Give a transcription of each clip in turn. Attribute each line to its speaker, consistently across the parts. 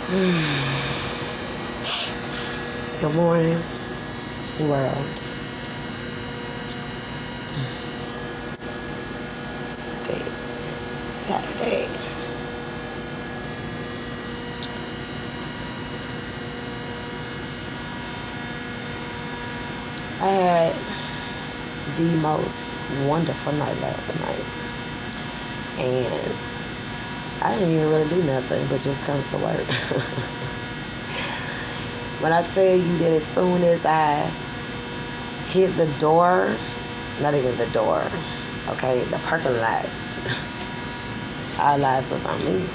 Speaker 1: Good morning, world. Today is Saturday. I had the most wonderful night last night. And I didn't even really do nothing but just come to work. When I tell you that as soon as I hit the door, not even the door, okay, the parking lots, all eyes was on me.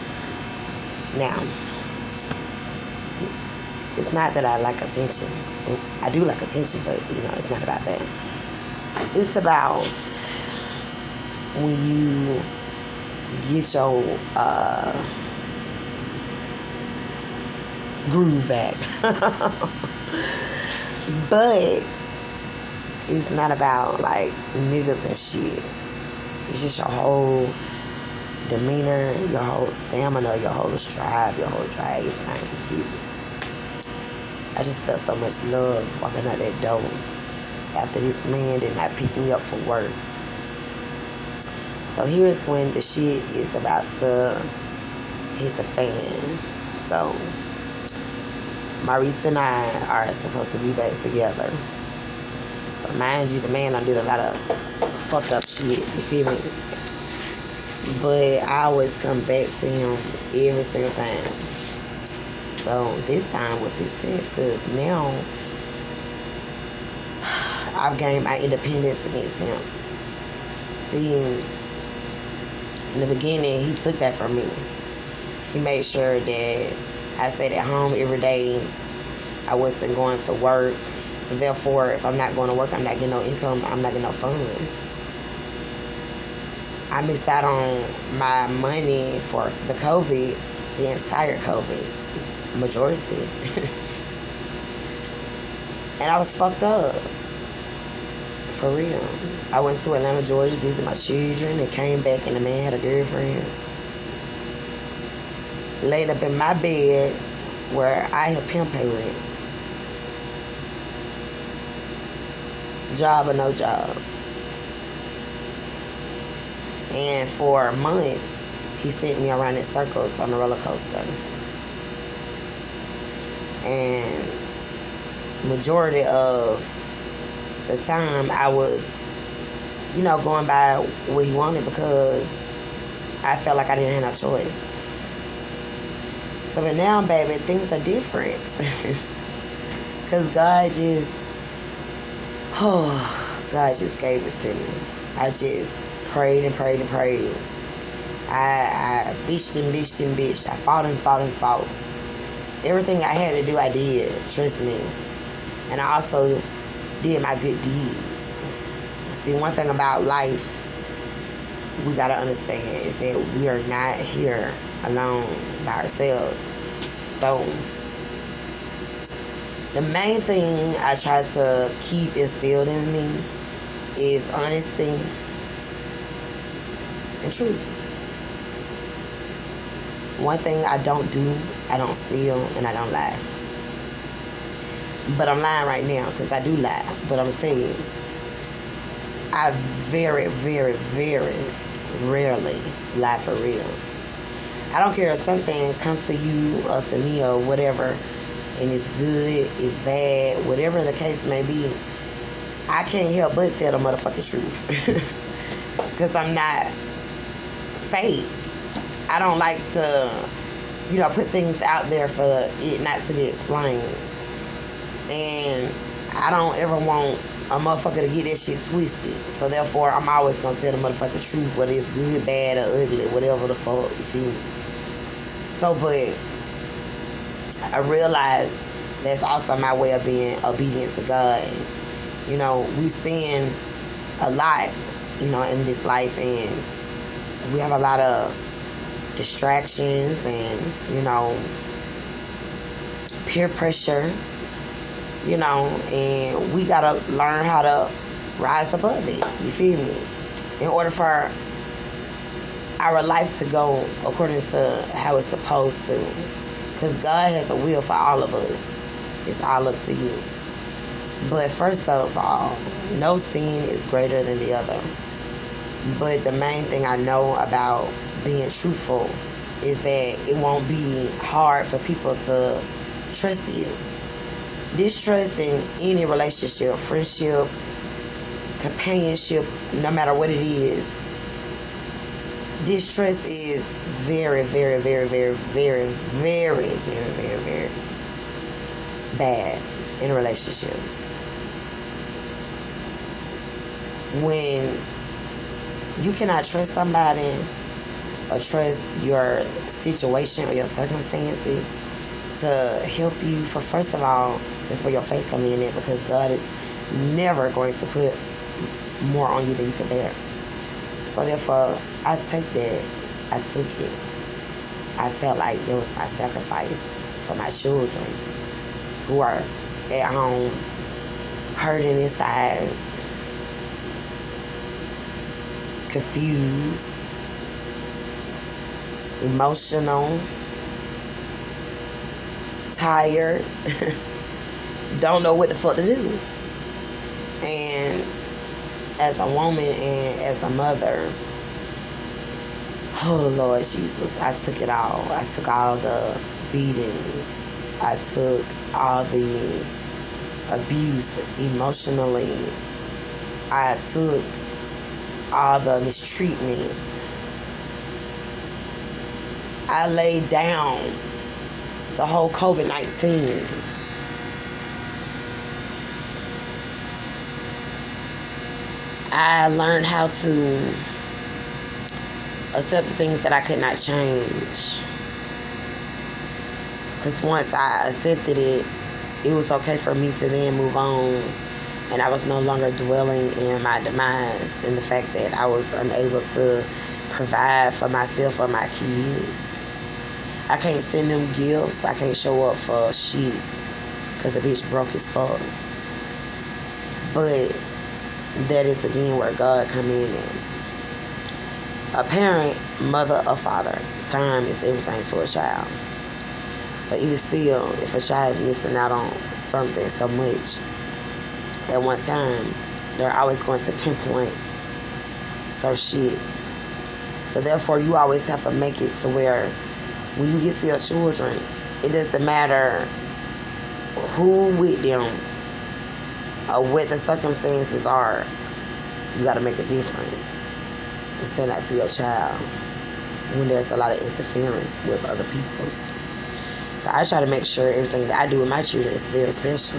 Speaker 1: Now, it's not that I like attention. I do like attention, but, it's not about that. It's about when you get your groove back. But it's not about like niggas and shit. It's just your whole demeanor, your whole stamina, your whole drive, your whole drive. You feel me? I just felt so much love walking out that door after this man did not pick me up for work. So here's when the shit is about to hit the fan. So Maurice and I are supposed to be back together. But mind you, the man done did a lot of fucked up shit, you feel me? But I always come back to him every single time. So this time was his sense, because now I've gained my independence against him. See, in the beginning, he took that from me. He made sure that I stayed at home every day. I wasn't going to work. So therefore, if I'm not going to work, I'm not getting no income. I'm not getting no funds. I missed out on my money for the COVID, the entire COVID, majority. And I was fucked up. For real. I went to Atlanta, Georgia to visit my children and came back and the man had a girlfriend. Laid up in my bed where I help him pay rent. Job or no job. And for months, he sent me around in circles on the roller coaster. And majority of the time I was, going by what he wanted because I felt like I didn't have no choice. So but now, baby, things are different. Because God just gave it to me. I just prayed and prayed and prayed. I bitched and bitched and bitched. I fought and fought and fought. Everything I had to do, I did. Trust me. And I also did my good deeds. See, one thing about life we gotta understand is that we are not here alone by ourselves. So the main thing I try to keep instilled in me is honesty and truth. One thing I don't do, I don't steal and I don't lie. But I'm lying right now because I do lie. But I'm saying I very, very, very rarely lie for real. I don't care if something comes to you or to me or whatever, and it's good, it's bad, whatever the case may be, I can't help but tell the motherfucking truth. Because I'm not fake. I don't like to, put things out there for it not to be explained. And I don't ever want a motherfucker to get that shit twisted. So therefore, I'm always going to tell the motherfucking truth, whether it's good, bad, or ugly, whatever the fuck, you feel me? So, but I realized that's also my way of being obedient to God. We sin a lot, in this life, and we have a lot of distractions and, peer pressure, and we gotta learn how to rise above it, you feel me? In order for our life to go according to how it's supposed to. Because God has a will for all of us. It's all up to you. But first of all, no sin is greater than the other. But the main thing I know about being truthful is that it won't be hard for people to trust you. Distrust in any relationship, friendship, companionship, no matter what it is, distrust is very, very, very, very, very, very, very, very, very bad in a relationship. When you cannot trust somebody or trust your situation or your circumstances to help you, for first of all, that's where your faith comes in it, because God is never going to put more on you than you can bear. So therefore, I took that. I took it. I felt like there was my sacrifice for my children who are at home hurting inside, confused, emotional, tired, don't know what the fuck to do. And as a woman and as a mother, oh Lord Jesus, I took it all. I took all the beatings. I took all the abuse emotionally. I took all the mistreatment. I laid down the whole COVID-19. I learned how to accept the things that I could not change. Because once I accepted it, it was okay for me to then move on. And I was no longer dwelling in my demise and the fact that I was unable to provide for myself or my kids. I can't send them gifts. I can't show up for shit because the bitch broke as fuck. But that is again where God come in at. A parent, mother, or father, time is everything to a child. But even still, if a child is missing out on something so much at one time, they're always going to pinpoint some shit. So therefore, you always have to make it to where when you get to your children, it doesn't matter who with them or what the circumstances are, you got to make a difference and stand out to your child when there's a lot of interference with other people. So I try to make sure everything that I do with my children is very special.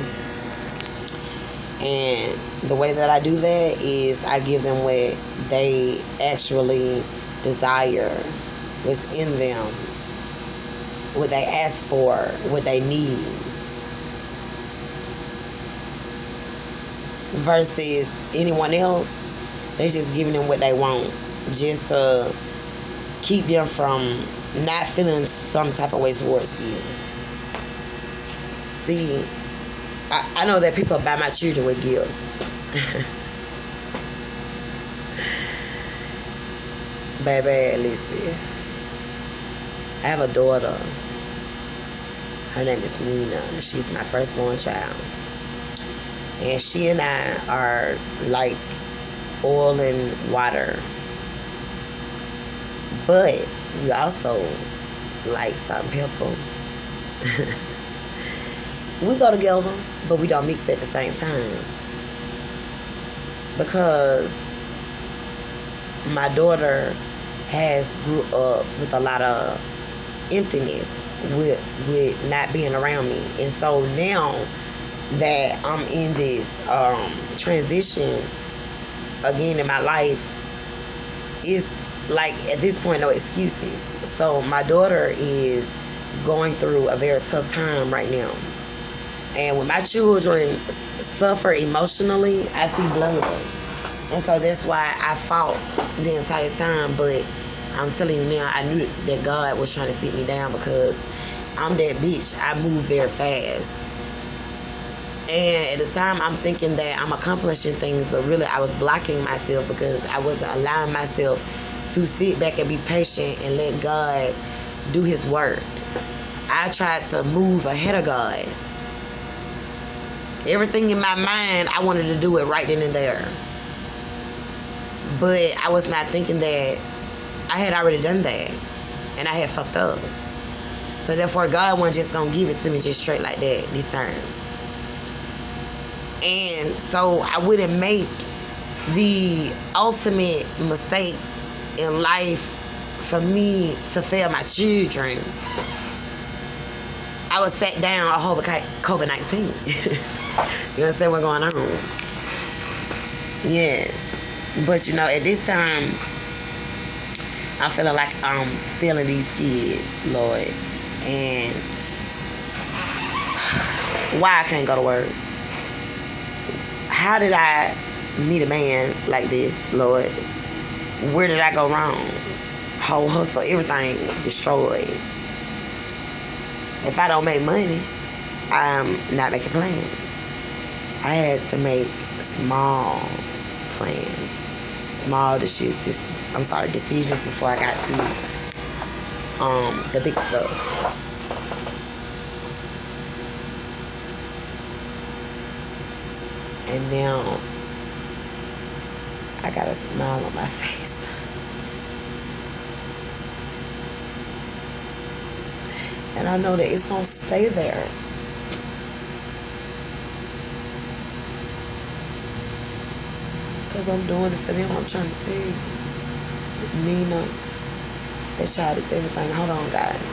Speaker 1: And the way that I do that is I give them what they actually desire, what's in them, what they ask for, what they need. Versus anyone else, they're just giving them what they want, just to keep them from not feeling some type of way towards you. See, I know that people buy my children with gifts. Baby, listen. I have a daughter. Her name is Nina. She's my firstborn child. And she and I are like oil and water. But we also like salt and pepper. We go together, but we don't mix at the same time. Because my daughter has grew up with a lot of emptiness with not being around me. And so now that I'm in this transition again in my life, it's like at this point no excuses. So my daughter is going through a very tough time right now. And when my children suffer emotionally, I see blood. And so that's why I fought the entire time. But I'm telling you now, I knew that God was trying to sit me down because I'm that bitch. I move very fast. And at the time, I'm thinking that I'm accomplishing things, but really I was blocking myself because I wasn't allowing myself to sit back and be patient and let God do his work. I tried to move ahead of God. Everything in my mind, I wanted to do it right then and there. But I was not thinking that I had already done that. And I had fucked up. So therefore, God wasn't just going to give it to me just straight like that this time. And so I wouldn't make the ultimate mistakes in life for me to fail my children. I was sat down all over COVID-19. You understand what's going on? Yes. But you know, at this time, I'm feeling like I'm feeling these kids, Lord. And why I can't go to work? How did I meet a man like this, Lord? Where did I go wrong? Whole hustle, everything destroyed. If I don't make money, I'm not making plans. I had to make small plans, decisions before I got to the big stuff. And now I got a smile on my face. And I know that it's gonna stay there. Because I'm doing it for them. I'm trying to tell you. Nina, that child is everything. Hold on, guys.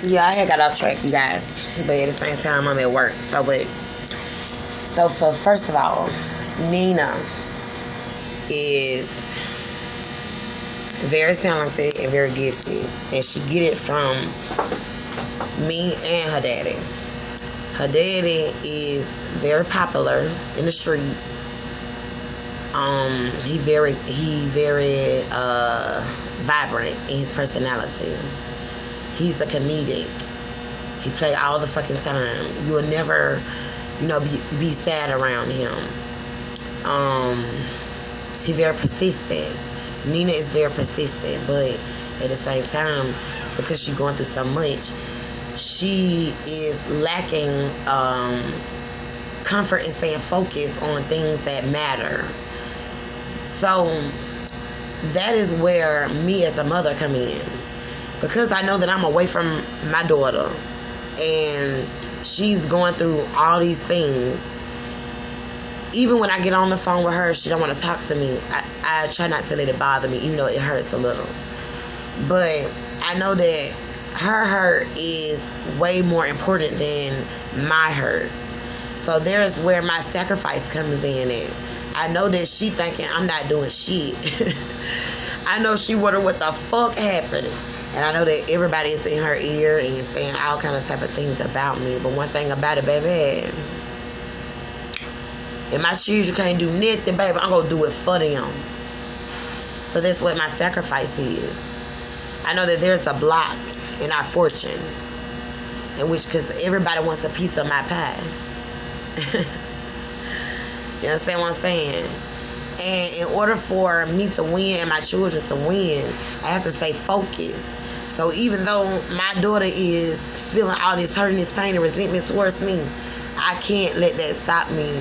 Speaker 1: Yeah, I had got off track, you guys. But at the same time, I'm at work. So first of all, Nina is very talented and very gifted. And she get it from me and her daddy. Her daddy is very popular in the streets. He very vibrant in his personality. He's a comedic. He play all the fucking time. You will never, be sad around him. He very persistent. Nina is very persistent, but at the same time, because she's going through so much, she is lacking comfort and staying focused on things that matter. So that is where me as a mother come in. Because I know that I'm away from my daughter and she's going through all these things, even when I get on the phone with her, she don't want to talk to me. I try not to let it bother me, even though it hurts a little. But I know that her hurt is way more important than my hurt. So there's where my sacrifice comes in at. I know that she thinking I'm not doing shit. I know she wonder what the fuck happened. And I know that everybody is in her ear and saying all kind of type of things about me. But one thing about it, baby, if my children can't do nothing, baby, I'm going to do it for them. So that's what my sacrifice is. I know that there's a block in our fortune, in which, because everybody wants a piece of my pie. You understand what I'm saying? And in order for me to win and my children to win, I have to stay focused. So even though my daughter is feeling all this hurt and this pain and resentment towards me, I can't let that stop me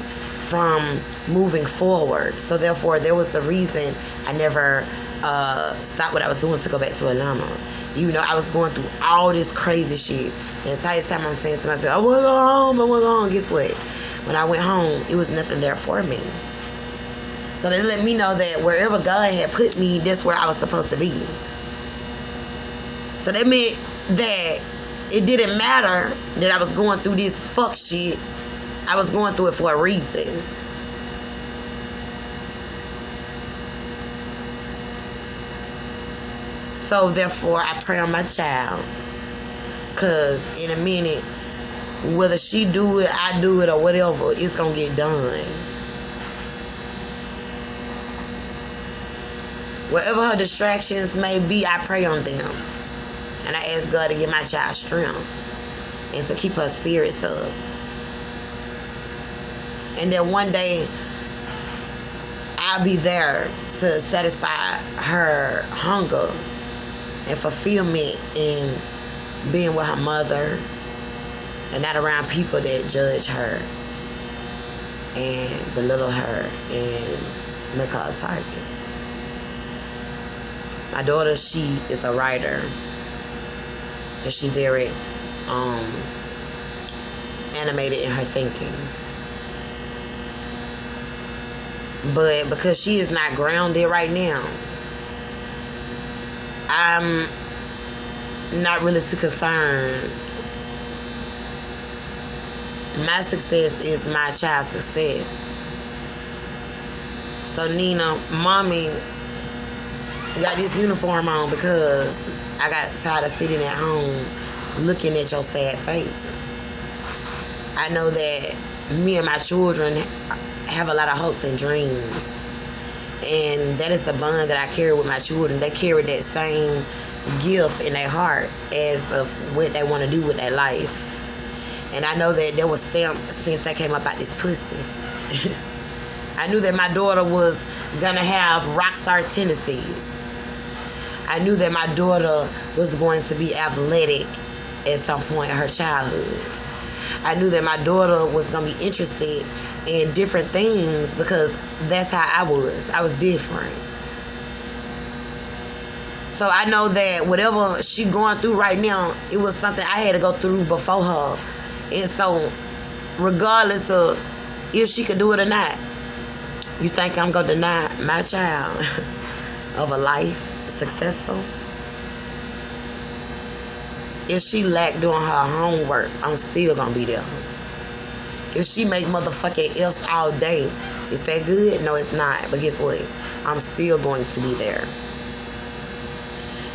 Speaker 1: from moving forward. So therefore, there was the reason I never stopped what I was doing to go back to Atlanta. Even though I was going through all this crazy shit. The entire time I'm saying to myself, I want to go home, I want to go home. Guess what? When I went home, it was nothing there for me. So they let me know that wherever God had put me, that's where I was supposed to be. So that meant that it didn't matter that I was going through this fuck shit. I was going through it for a reason. So therefore, I pray on my child. Because in a minute, whether she do it, I do it, or whatever, it's going to get done. Whatever her distractions may be, I pray on them. And I ask God to give my child strength and to keep her spirits up. And then one day, I'll be there to satisfy her hunger and fulfillment in being with her mother and not around people that judge her and belittle her and make her a target. My daughter, she is a writer, and she very animated in her thinking. But because she is not grounded right now, I'm not really too concerned. My success is my child's success. So Nina, mommy got this uniform on because I got tired of sitting at home looking at your sad face. I know that me and my children have a lot of hopes and dreams. And that is the bond that I carry with my children. They carry that same gift in their heart as of what they want to do with their life. And I know that they was stamped since they came up out this pussy. I knew that my daughter was going to have rock star tendencies. I knew that my daughter was going to be athletic at some point in her childhood. I knew that my daughter was going to be interested in different things because that's how I was. I was different. So I know that whatever she going through right now, it was something I had to go through before her. And so regardless of if she could do it or not, you think I'm going to deny my child of a life successful? If she lack doing her homework, I'm still going to be there. If she make motherfucking F's all day, is that good? No, it's not. But guess what? I'm still going to be there.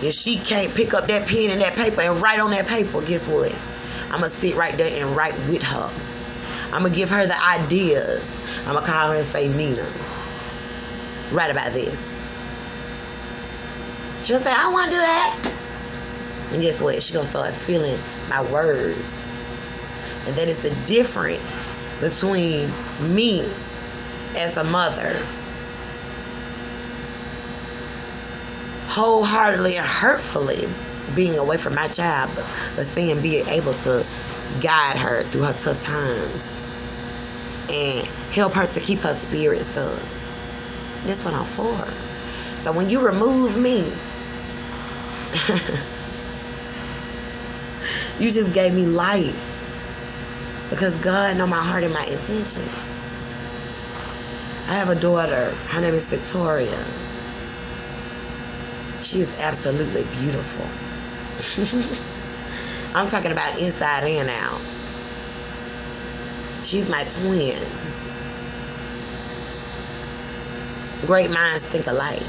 Speaker 1: If she can't pick up that pen and that paper and write on that paper, guess what? I'm going to sit right there and write with her. I'm going to give her the ideas. I'm going to call her and say, Nina, write about this. She'll say, I want to do that. And guess what? She's going to start feeling my words. And that is the difference between me as a mother, wholeheartedly and hurtfully being away from my child, but still being able to guide her through her tough times and help her to keep her spirits up. That's what I'm for. So when you remove me, you just gave me life. Because God knows my heart and my intentions. I have a daughter. Her name is Victoria. She is absolutely beautiful. I'm talking about inside and out. She's my twin. Great minds think alike.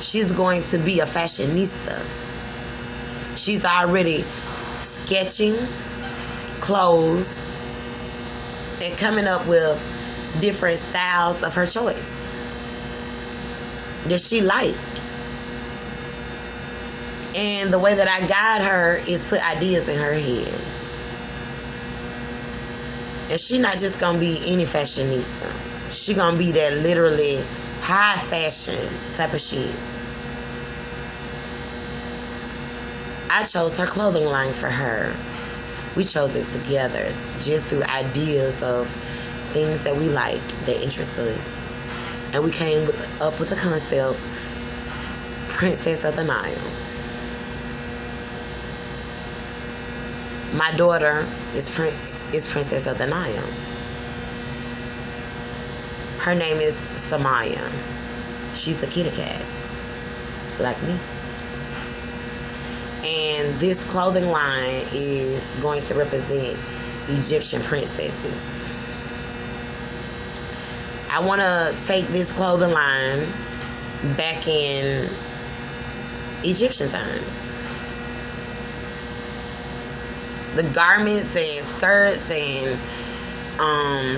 Speaker 1: She's going to be a fashionista. She's already sketching clothes and coming up with different styles of her choice that she like. And the way that I guide her is put ideas in her head. And she not just gonna be any fashionista. She gonna be that literally high fashion type of shit. I chose her clothing line for her. We chose it together just through ideas of things that we like, that interest us. And we came up with the concept, Princess of the Nile. My daughter is Princess of the Nile. Her name is Samaya. She's a kitty cat, like me. And this clothing line is going to represent Egyptian princesses. I want to take this clothing line back in Egyptian times. The garments and skirts and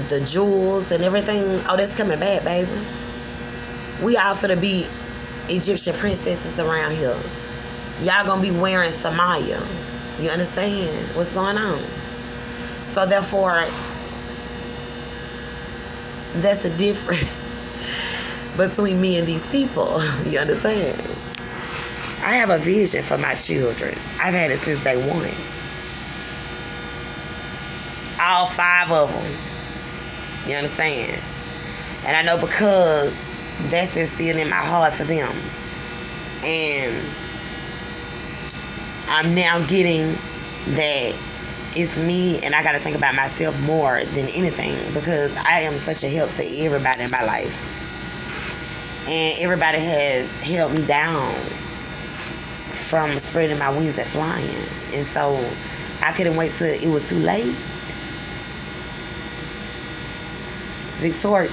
Speaker 1: the jewels and everything. Oh, that's coming back, baby. We all finna be Egyptian princesses around here. Y'all gonna be wearing Samaya. You understand what's going on? So therefore, that's the difference between me and these people. You understand? I have a vision for my children. I've had it since day one. All 5 of them. You understand? And I know because that's instilled in my heart for them. And I'm now getting that it's me and I got to think about myself more than anything because I am such a help to everybody in my life. And everybody has held me down from spreading my wings and flying. And so I couldn't wait till it was too late. Victoria,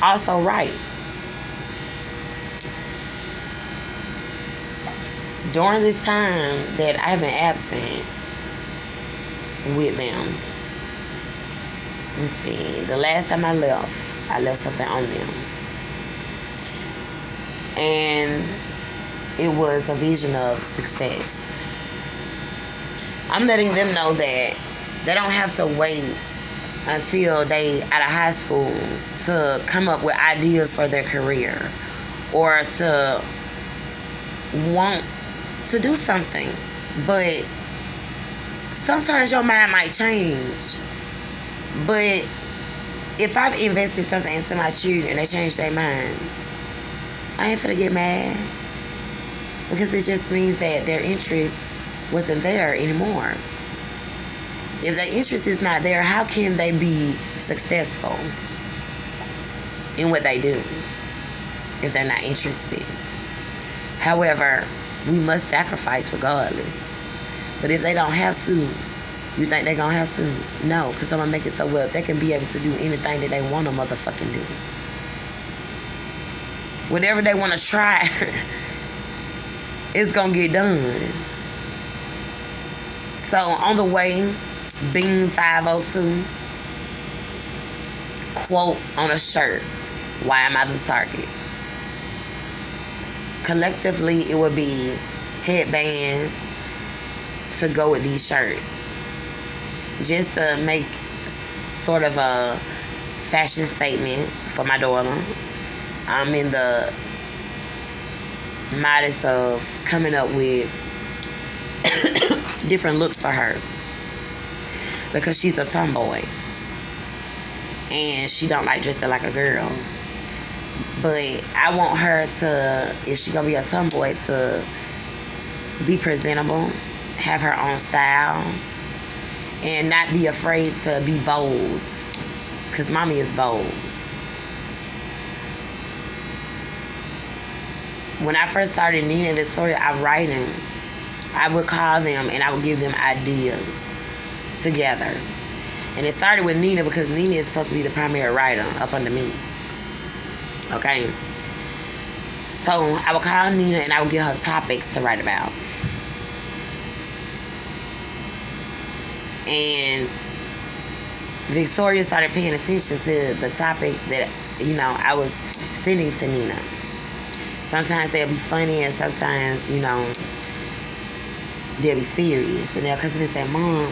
Speaker 1: also right. During this time that I've been absent with them, let's see, the last time I left something on them. And it was a vision of success. I'm letting them know that they don't have to wait until they out of high school to come up with ideas for their career or to want to do something. But sometimes your mind might change. But if I've invested something into my children and they change their mind, I ain't finna get mad. Because it just means that their interest wasn't there anymore. If their interest is not there, how can they be successful in what they do if they're not interested? However, we must sacrifice regardless. But if they don't have to, you think they're going to have to? No, because I'm going to make it so well they can be able to do anything that they want to motherfucking do. Whatever they want to try, it's going to get done. So on the way, Beam 502, quote on a shirt, why am I the target? Collectively, it would be headbands to go with these shirts. Just to make sort of a fashion statement for my daughter. I'm in the modest of coming up with different looks for her. Because she's a tomboy. And she don't like dressing like a girl. But I want her to, if she gonna be a tomboy, to be presentable, have her own style, and not be afraid to be bold. Because mommy is bold. When I first started Nina and Victoria out writing, I would call them and I would give them ideas together. And it started with Nina because Nina is supposed to be the primary writer up under me. Okay? So I would call Nina and I would give her topics to write about. And Victoria started paying attention to the topics that, I was sending to Nina. Sometimes they'll be funny and sometimes, they'll be serious. And they'll come to me and say, Mom,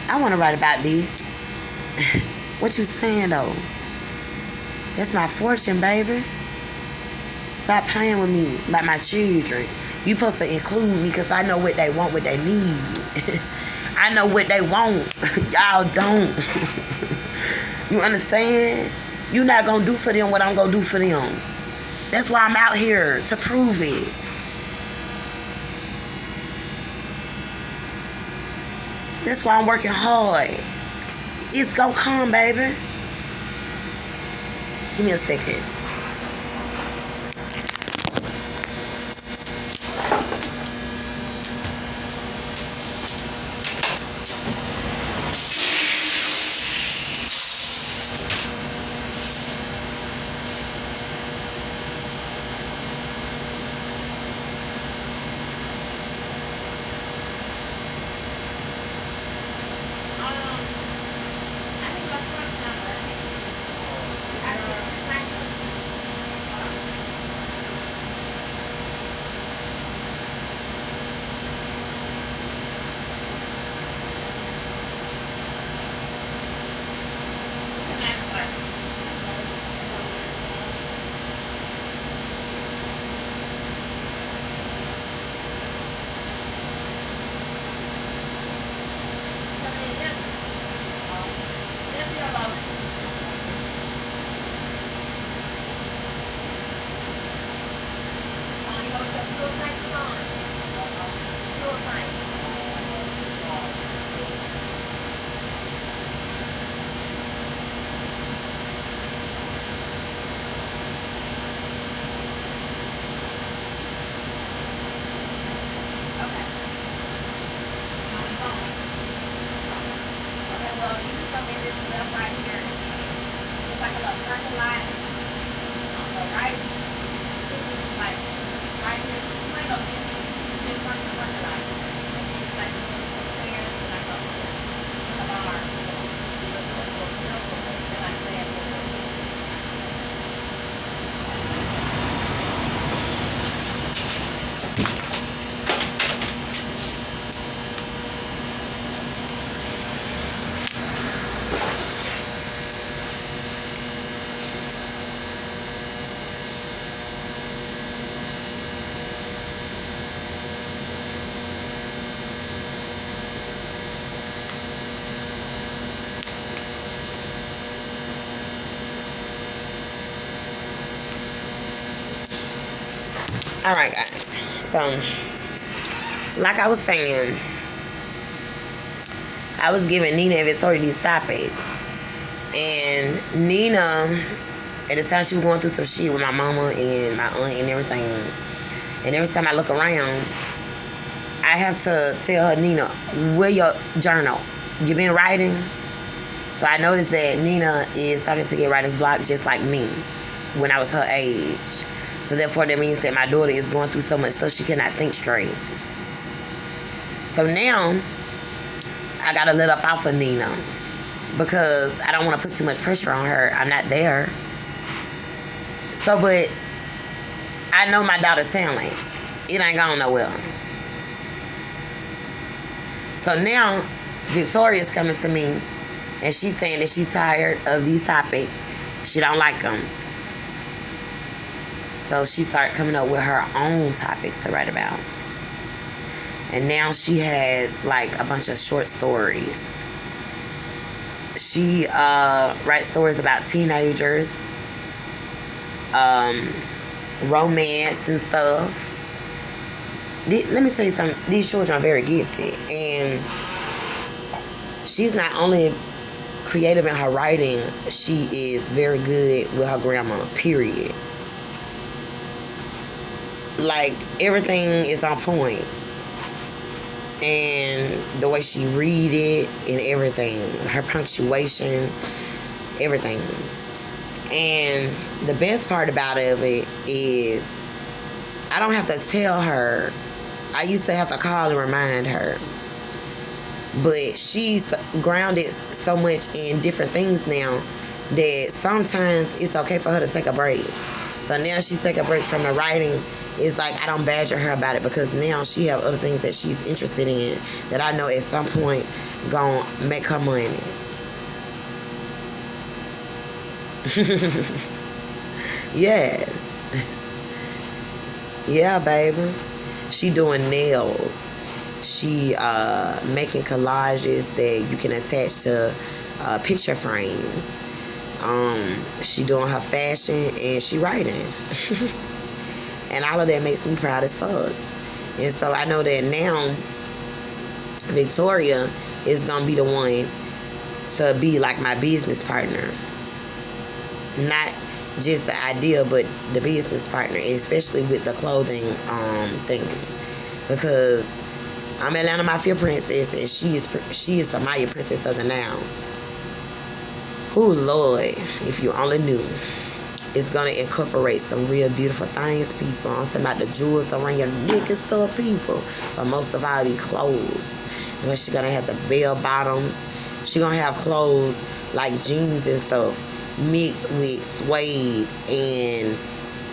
Speaker 1: I want to write about this. What you saying, though? That's my fortune, baby. Stop playing with me about my children. You supposed to include me because I know what they want, what they need. I know what they want. Y'all don't. You understand? You're not going to do for them what I'm going to do for them. That's why I'm out here, to prove it. That's why I'm working hard. It's gonna come, baby. Give me a second. All right, guys. So, like I was saying, I was giving Nina and Victoria these topics. And Nina, at the time she was going through some shit with my mama and my aunt and everything. And every time I look around, I have to tell her, Nina, where your journal? You been writing? So I noticed that Nina is starting to get writer's block just like me when I was her age. So therefore that means that my daughter is going through so much stuff she cannot think straight. So now I gotta let up off of Nina because I don't want to put too much pressure on her. I'm not there. So, but I know my daughter's talent. It ain't going nowhere. So now Victoria's coming to me and she's saying that she's tired of these topics. She don't like them. So she started coming up with her own topics to write about. And now she has like a bunch of short stories. She writes stories about teenagers, romance and stuff. Let me tell you something. These children are very gifted. And She's not only creative in her writing, she is very good with her grammar, period. Like, everything is on point. And the way she read it and everything, her punctuation, everything. And the best part about it is I don't have to tell her. I used to have to call and remind her. But she's grounded so much in different things now that sometimes it's okay for her to take a break. So now she take a break from the writing. It's like I don't badger her about it because now she have other things that she's interested in that I know at some point gonna make her money. Yes. Yeah, baby. She doing nails. She making collages that you can attach to picture frames. She doing her fashion and she writing. And all of that makes me proud as fuck. And so I know that now Victoria is going to be the one to be like my business partner. Not just the idea, but the business partner, especially with the clothing thing. Because I'm Atlanta Mafia Princess and she is Samaya Princess of the Now. Oh, Lord, if you only knew. It's going to incorporate some real beautiful things, people. I'm talking about the jewels around your neck and stuff, people. But most of all, these clothes. And she's going to have the bell bottoms. She's going to have clothes like jeans and stuff mixed with suede and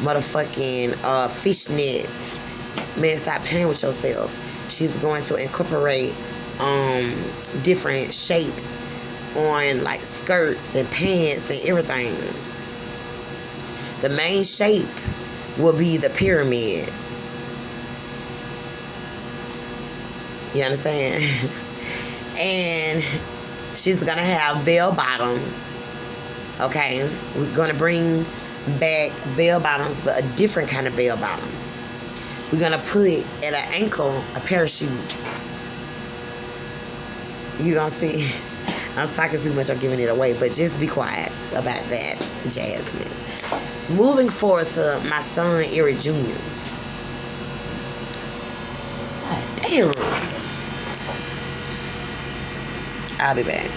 Speaker 1: motherfucking fishnets. Man, stop playing with yourself. She's going to incorporate different shapes on like skirts and pants and everything. The main shape will be the pyramid. You understand? And she's going to have bell bottoms. Okay? We're going to bring back bell bottoms, but a different kind of bell bottom. We're going to put at an ankle a parachute. You're going to see. I'm talking too much. I'm giving it away. But just be quiet about that, Jasmine. Moving forward to my son, Eric Jr. God damn. I'll be back.